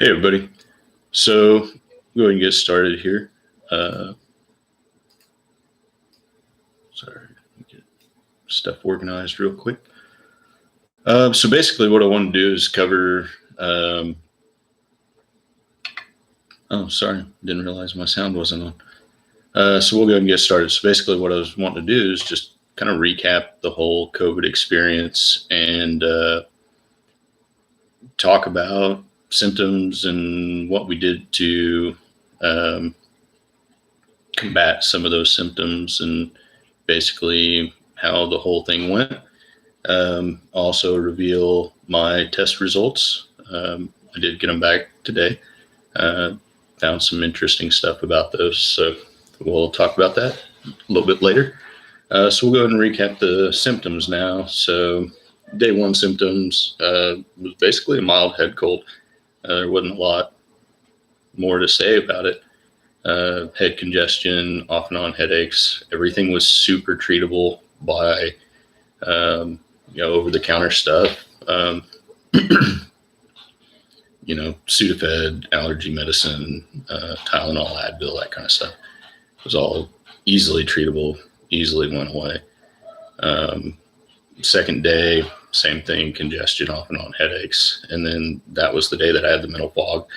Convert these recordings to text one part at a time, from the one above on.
Hey everybody. So go ahead and get started here. Sorry, let me get stuff organized real quick. So basically what I want to do is cover, oh, sorry, didn't realize my sound wasn't on. So we'll go ahead and get started. So basically what I was wanting to do is just kind of recap the whole COVID experience and talk about symptoms and what we did to combat some of those symptoms and basically how the whole thing went. Also reveal my test results. I did get them back today. Found some interesting stuff about those. So we'll talk about that a little bit later. So we'll go ahead and recap the symptoms now. So day one symptoms was basically a mild head cold. There wasn't a lot more to say about it. Head congestion, off and on headaches. Everything was super treatable by over-the-counter stuff. Sudafed, allergy medicine, Tylenol, Advil, that kind of stuff. It was all easily treatable, easily went away. Second day, same thing, congestion, off and on headaches. And then that was the day that I had the mental fog.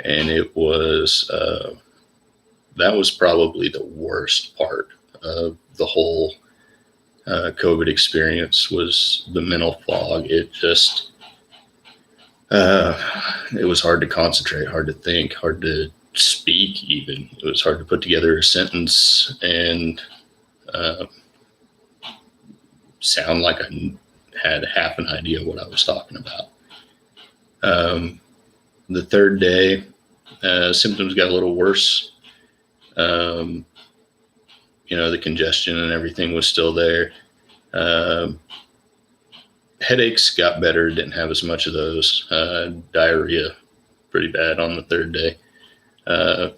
And it was, that was probably the worst part of the whole COVID experience was the mental fog. It just, it was hard to concentrate, hard to think, hard to speak even. It was hard to put together a sentence and sound like I had half an idea what I was talking about. The third day, symptoms got a little worse. The congestion and everything was still there. Headaches got better, didn't have as much of those. Diarrhea, pretty bad on the third day. A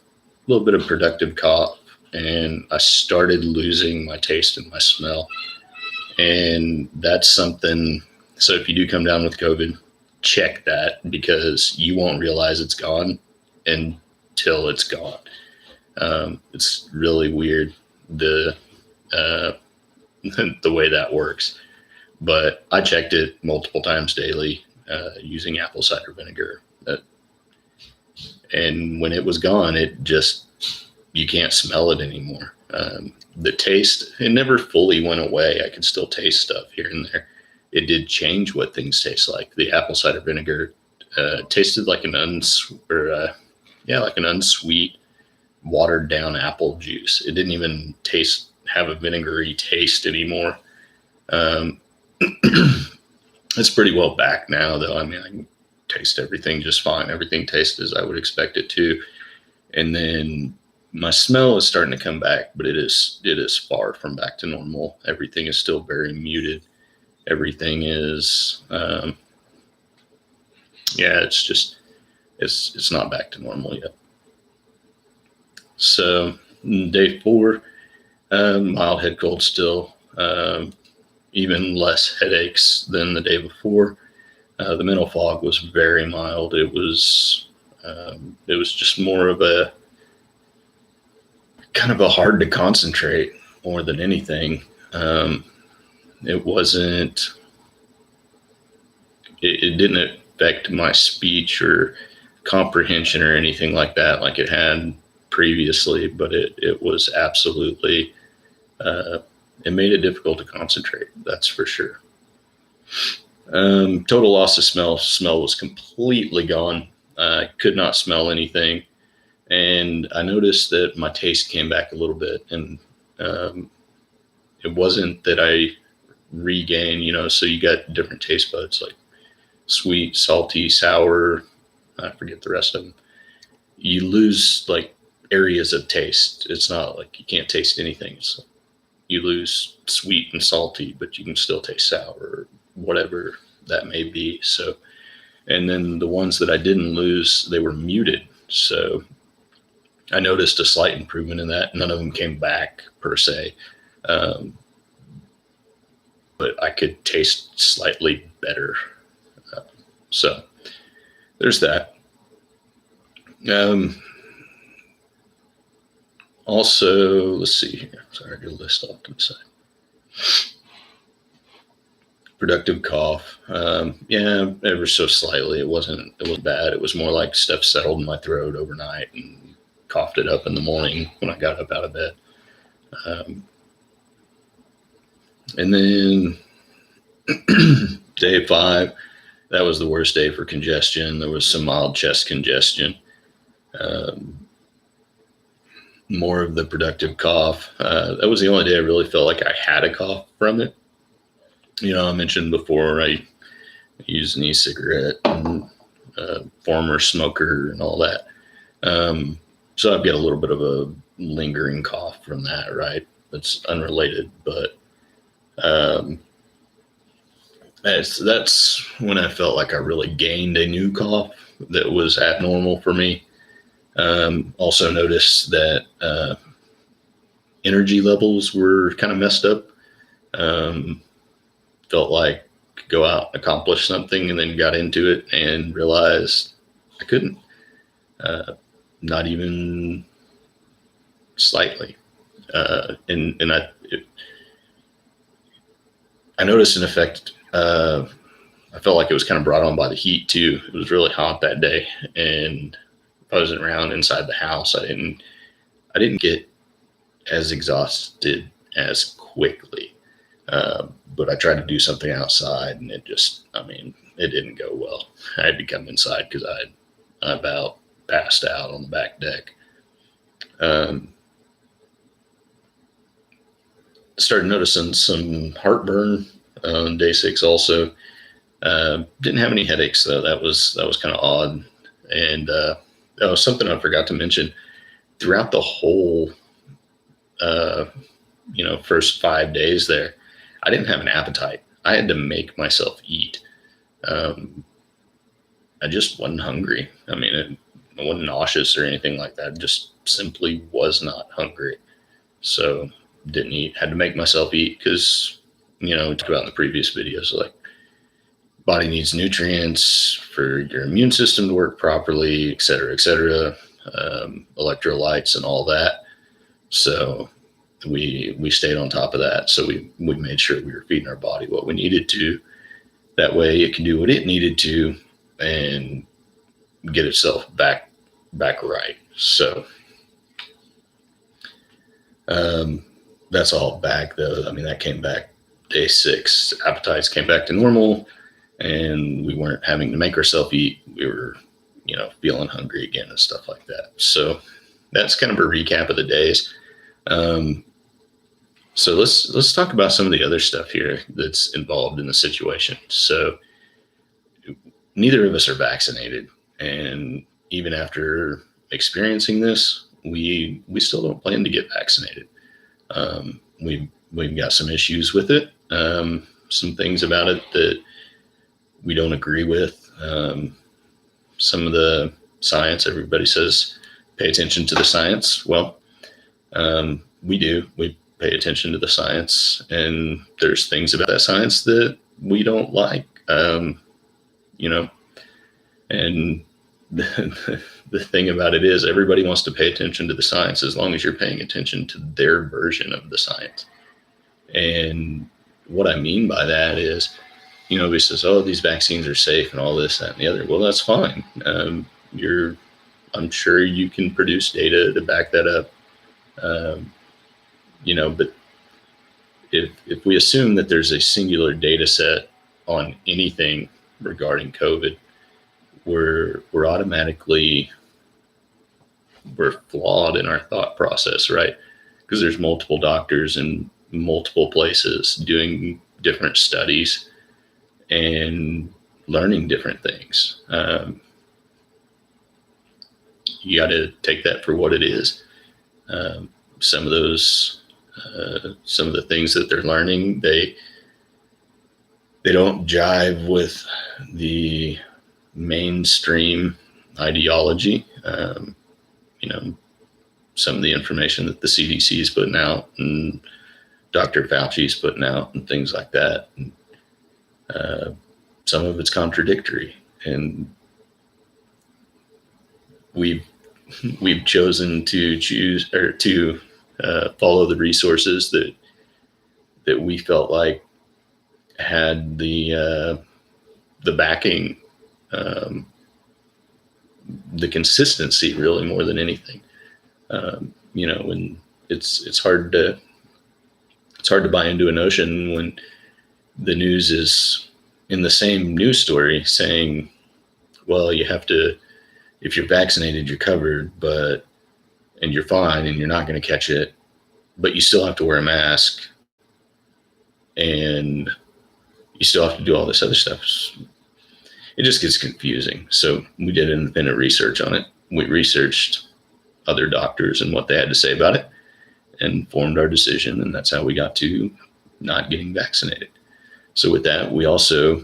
little bit of productive cough, and I started losing my taste and my smell. And that's something, so if you do come down with COVID, check that because you won't realize it's gone until it's gone. It's really weird the way that works, but I checked it multiple times daily using apple cider vinegar, and when it was gone, it just, you can't smell it anymore. The taste, it never fully went away. I could still taste stuff here and there. It did change what things taste like. The apple cider vinegar tasted like an unsweet, watered down apple juice. It didn't even have a vinegary taste anymore. It's pretty well back now though. I mean, I can taste everything just fine. Everything tastes as I would expect it to. And then my smell is starting to come back, but it is far from back to normal. Everything is still very muted. Everything is, it's not back to normal yet. So day 4, mild head cold still, even less headaches than the day before. The mental fog was very mild. It was just more of a kind of a hard to concentrate more than anything. It didn't affect my speech or comprehension or anything like that like it had previously, but it was absolutely, it made it difficult to concentrate. That's for sure. Total loss of smell. Smell was completely gone. I could not smell anything. And I noticed that my taste came back a little bit, and it wasn't that I regained, so you got different taste buds like sweet, salty, sour, I forget the rest of them. You lose like areas of taste. It's not like you can't taste anything. So you lose sweet and salty, but you can still taste sour or whatever that may be. So, and then the ones that I didn't lose, they were muted. So I noticed a slight improvement in that. None of them came back per se. But I could taste slightly better. So there's that. Also, let's see here. Sorry, I got a list off to the side. Productive cough. Yeah, ever so slightly. It wasn't bad. It was more like stuff settled in my throat overnight and coughed it up in the morning when I got up out of bed. And then day 5, that was the worst day for congestion. There was some mild chest congestion. More of the productive cough. That was the only day I really felt like I had a cough from it. I mentioned before I use an e-cigarette and former smoker and all that. So I've got a little bit of a lingering cough from that, right? That's unrelated, but that's when I felt like I really gained a new cough that was abnormal for me. Also noticed that energy levels were kind of messed up. Felt like I could go out and accomplish something, and then got into it and realized I couldn't. Not even slightly. And I noticed an effect. I felt like it was kind of brought on by the heat too. It was really hot that day, and if I wasn't around inside the house, I didn't get as exhausted as quickly. But I tried to do something outside, and it didn't go well. I had to come inside because I about passed out on the back deck. Started noticing some heartburn on day 6 also. Didn't have any headaches though. That was kind of odd. And something I forgot to mention, throughout the whole first 5 days there, I didn't have an appetite. I had to make myself eat. I just wasn't hungry. I wasn't nauseous or anything like that. Just simply was not hungry. So didn't eat. Had to make myself eat because, we talked about in the previous videos, like body needs nutrients for your immune system to work properly, et cetera, electrolytes and all that. So we stayed on top of that. So we made sure we were feeding our body what we needed to. That way it can do what it needed to and get itself back right. So that's all back though. That came back day 6. Appetites came back to normal, and we weren't having to make ourselves eat. We were, feeling hungry again and stuff like that. So that's kind of a recap of the days. So let's talk about some of the other stuff here that's involved in the situation. So neither of us are vaccinated, and even after experiencing this, we still don't plan to get vaccinated. We've got some issues with it, some things about it that we don't agree with. Some of the science, everybody says, pay attention to the science. Well, we do. We pay attention to the science, and there's things about that science that we don't like, and the thing about it is everybody wants to pay attention to the science as long as you're paying attention to their version of the science. And what I mean by that is, he says, oh, these vaccines are safe and all this, that, and the other. Well, that's fine. I'm sure you can produce data to back that up. But if we assume that there's a singular data set on anything regarding COVID, we're flawed in our thought process, right? Because there's multiple doctors in multiple places doing different studies and learning different things. You got to take that for what it is. Some of the things that they're learning, they don't jive with the mainstream ideology. Some of the information that the CDC is putting out and Dr. Fauci is putting out and things like that. And, some of it's contradictory, and we've we've chosen to follow the resources that we felt like had the backing, um, the consistency, really more than anything. And it's hard to buy into a notion when the news is in the same news story saying, well, you have to, if you're vaccinated, you're covered, and you're fine and you're not going to catch it, but you still have to wear a mask and you still have to do all this other stuff. It just gets confusing. So we did independent research on it. We researched other doctors and what they had to say about it and formed our decision. And that's how we got to not getting vaccinated. So with that, we also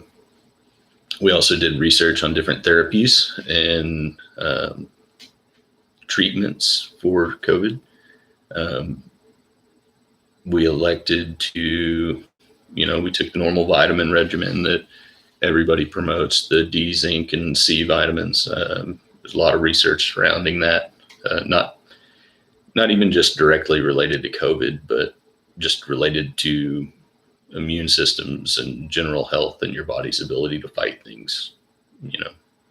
did research on different therapies and treatments for COVID. We elected to, we took the normal vitamin regimen that everybody promotes, the D, zinc, and C vitamins. There's a lot of research surrounding that, not even just directly related to COVID, but just related to immune systems and general health and your body's ability to fight things,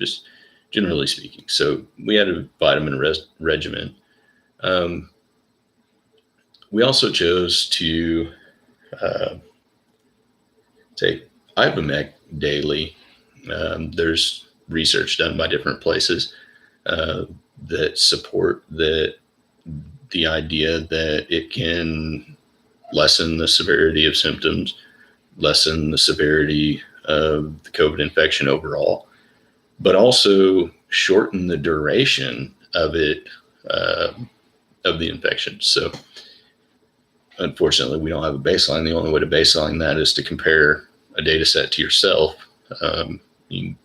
just generally speaking. So we had a vitamin regimen. We also chose to take Ivomec daily. There's research done by different places that support the idea that it can lessen the severity of symptoms, lessen the severity of the COVID infection overall, but also shorten the duration of it, of the infection. So unfortunately, we don't have a baseline. The only way to baseline that is to compare a data set to yourself. You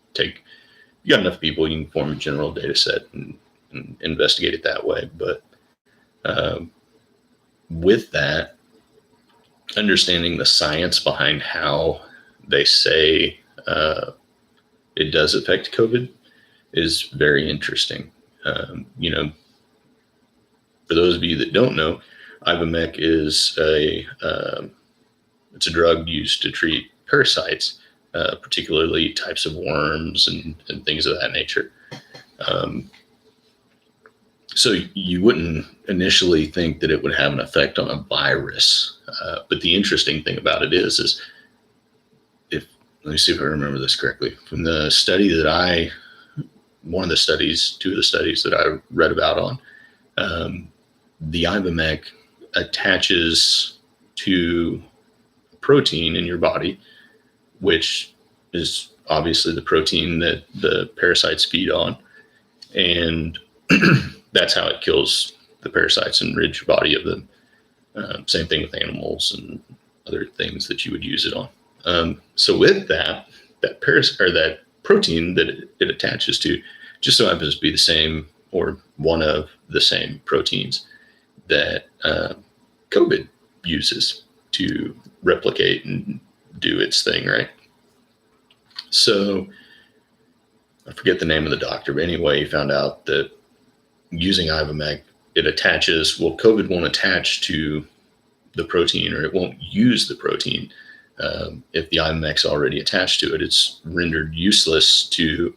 got enough people, you can form a general data set and investigate it that way. But with that, understanding the science behind how they say it does affect COVID is very interesting. For those of you that don't know, Ivomec is it's a drug used to treat parasites, particularly types of worms and things of that nature. So you wouldn't initially think that it would have an effect on a virus. But the interesting thing about it is let me see if I remember this correctly. From the study two of the studies that I read about on, the Ivomec attaches to a protein in your body, which is obviously the protein that the parasites feed on. And that's how it kills the parasites and rids your body of them. Same thing with animals and other things that you would use it on. So with that protein that it attaches to just so happens to be the same or one of the same proteins that COVID uses to replicate and do its thing, right? So I forget the name of the doctor, but anyway, he found out that using Ivomec, COVID won't attach to the protein, or it won't use the protein. If the Ivomec's already attached to it, it's rendered useless to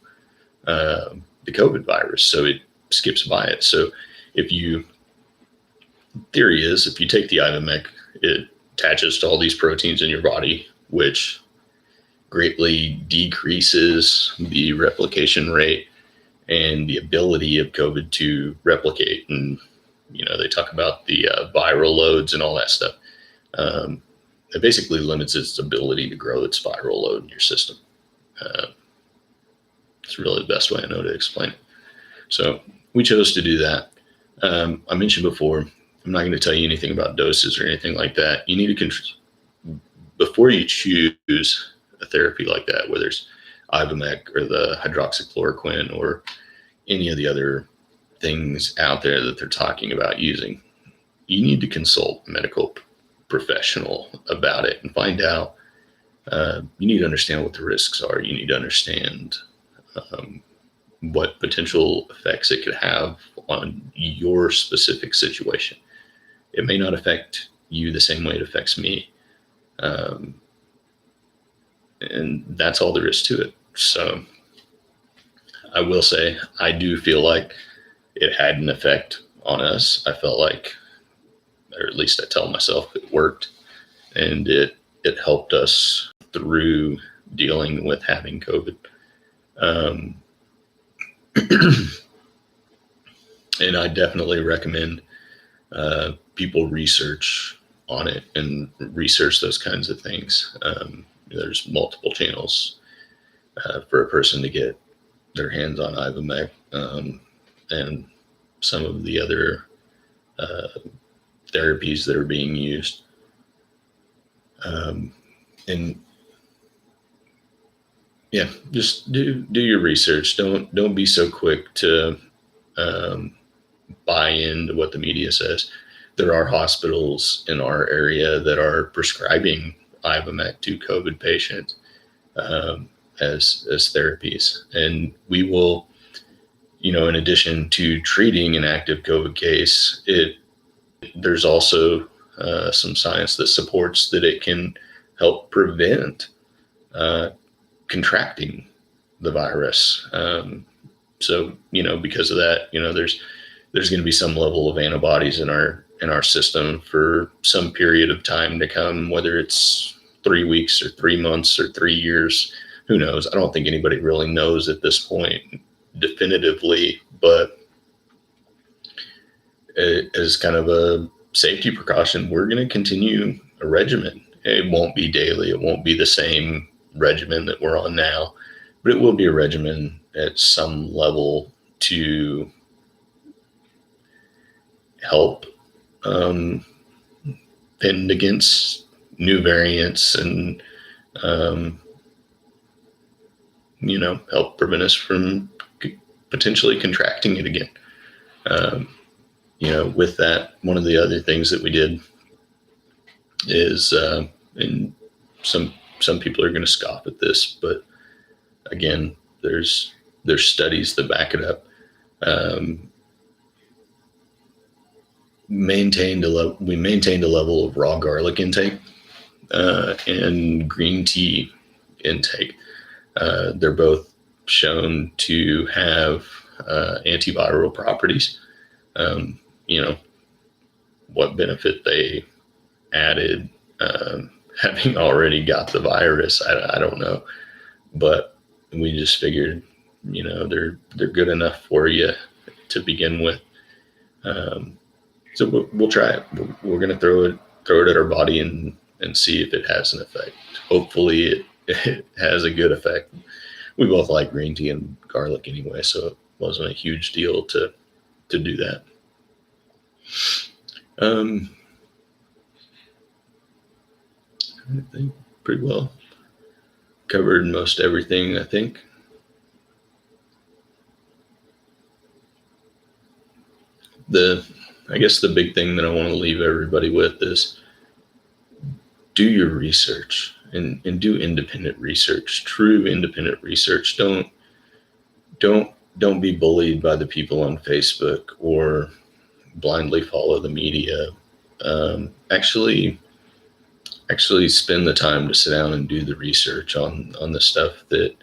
the COVID virus, so it skips by it. So theory is, if you take the Ivomec, it attaches to all these proteins in your body, which greatly decreases the replication rate and the ability of COVID to replicate. And, they talk about the viral loads and all that stuff. It basically limits its ability to grow its viral load in your system. It's really the best way I know to explain it. So we chose to do that. I mentioned before, I'm not going to tell you anything about doses or anything like that. You need to before you choose a therapy like that, whether it's Ivomec or the hydroxychloroquine or any of the other things out there that they're talking about using, you need to consult a medical professional about it and find out. You need to understand what the risks are. You need to understand what potential effects it could have on your specific situation. It may not affect you the same way it affects me. And that's all there is to it. So I will say, I do feel like it had an effect on us. I felt like, or at least I tell myself, it worked, and it helped us through dealing with having COVID. And I definitely recommend people research on it and research those kinds of things. There's multiple channels for a person to get their hands on Ivomec, and some of the other therapies that are being used. And yeah, just do your research. Don't be so quick to buy into what the media says. There are hospitals in our area that are prescribing Ivomec to COVID patients as therapies, and we will, in addition to treating an active COVID case, there's also some science that supports that it can help prevent contracting the virus. So, because of that, there's going to be some level of antibodies in our system for some period of time to come, whether it's 3 weeks or 3 months or 3 years, who knows? I don't think anybody really knows at this point definitively, but as kind of a safety precaution, we're going to continue a regimen. It won't be daily. It won't be the same regimen that we're on now, but it will be a regimen at some level to help fend against new variants and, help prevent us from potentially contracting it again. With that, one of the other things that we did is, and some people are going to scoff at this, but again, there's studies that back it up. We maintained a level of raw garlic intake and green tea intake. They're both shown to have antiviral properties. What benefit they added, having already got the virus, I don't know, but we just figured, they're good enough for you to begin with. So we'll try it. We're going to throw it at our body and see if it has an effect. Hopefully it has a good effect. We both like green tea and garlic anyway, so it wasn't a huge deal to do that. I think pretty well covered most everything, I think. I guess the big thing that I want to leave everybody with is do your research and do independent research, true independent research. Don't be bullied by the people on Facebook or blindly follow the media. Actually spend the time to sit down and do the research on the stuff that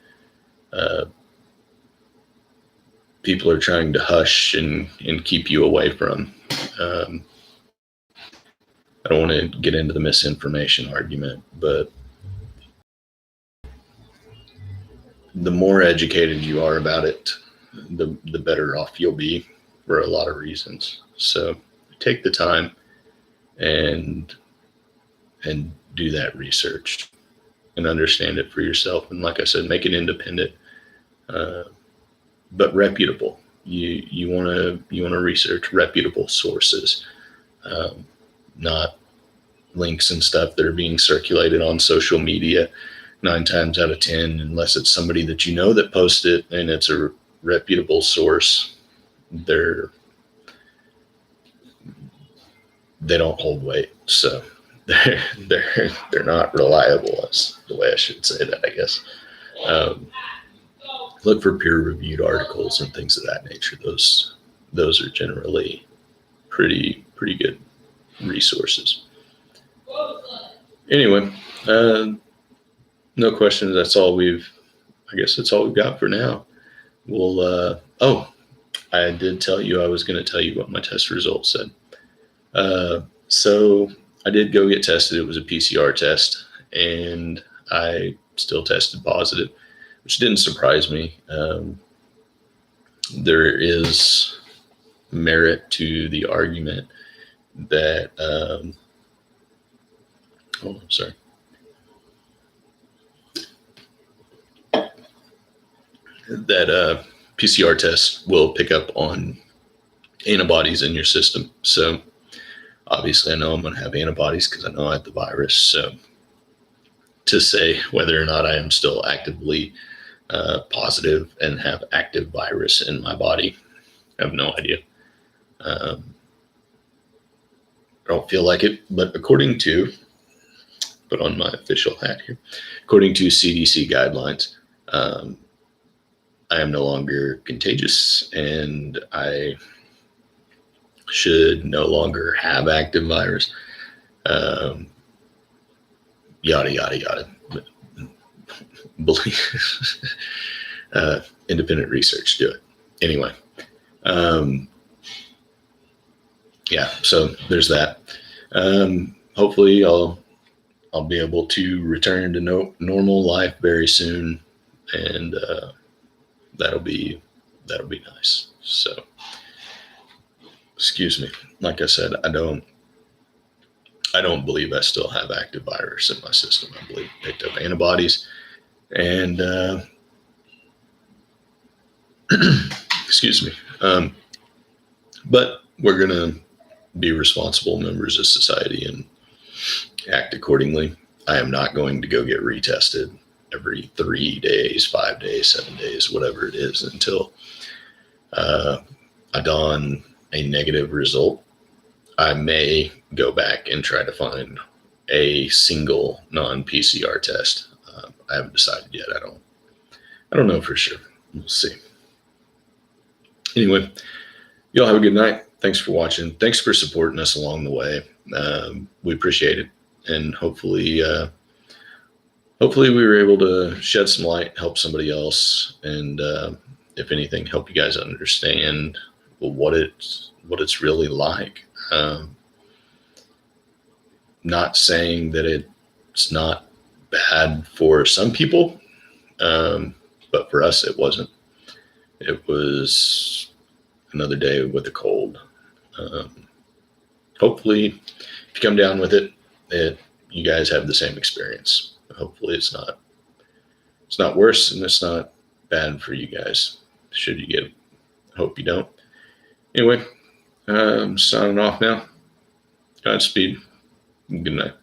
people are trying to hush and keep you away from. I don't want to get into the misinformation argument, but the more educated you are about it, the better off you'll be for a lot of reasons. So take the time and do that research and understand it for yourself. And like I said, make it independent, but reputable. You want to research reputable sources, not links and stuff that are being circulated on social media 9 times out of 10, unless it's somebody that that posted and it's a reputable source. They don't hold weight, so they're not reliable. That's the way I should say that, I guess. Look for peer-reviewed articles and things of that nature. Those those are generally pretty good resources. Anyway, no questions. That's all we've got for now. We'll, I did tell you I was going to tell you what my test results said. So I did go get tested. It was a PCR test, and I still tested positive, which didn't surprise me. There is merit to the argument that, that PCR tests will pick up on antibodies in your system. So obviously I know I'm going to have antibodies because I know I have the virus. So to say whether or not I am still actively positive and have active virus in my body, I have no idea. I don't feel like it, but according to, put on my official hat here, according to CDC guidelines, I am no longer contagious, and I should no longer have active virus. Yada, yada, yada. Believe independent research, do it. Anyway, yeah, so there's that. Hopefully I'll be able to return to normal life very soon, and that'll be nice. So, excuse me. Like I said, I don't believe I still have active virus in my system. I believe I picked up antibodies, and excuse me. But we're gonna be responsible members of society and act accordingly. I am not going to go get retested every 3 days, 5 days, 7 days, whatever it is, until I don a negative result. I may go back and try to find a single non-PCR test. I haven't decided yet. I don't know for sure. We'll see. Anyway, y'all have a good night. Thanks for watching. Thanks for supporting us along the way. We appreciate it, and hopefully we were able to shed some light, help somebody else, and if anything, help you guys understand what it's really like. Not saying that it's not bad for some people, but for us it wasn't. It was another day with a cold. Hopefully, if you come down with it, you guys have the same experience. Hopefully it's not worse, and it's not bad for you guys, should you get it. Hope you don't. Anyway, I'm signing off now. Godspeed. Good night.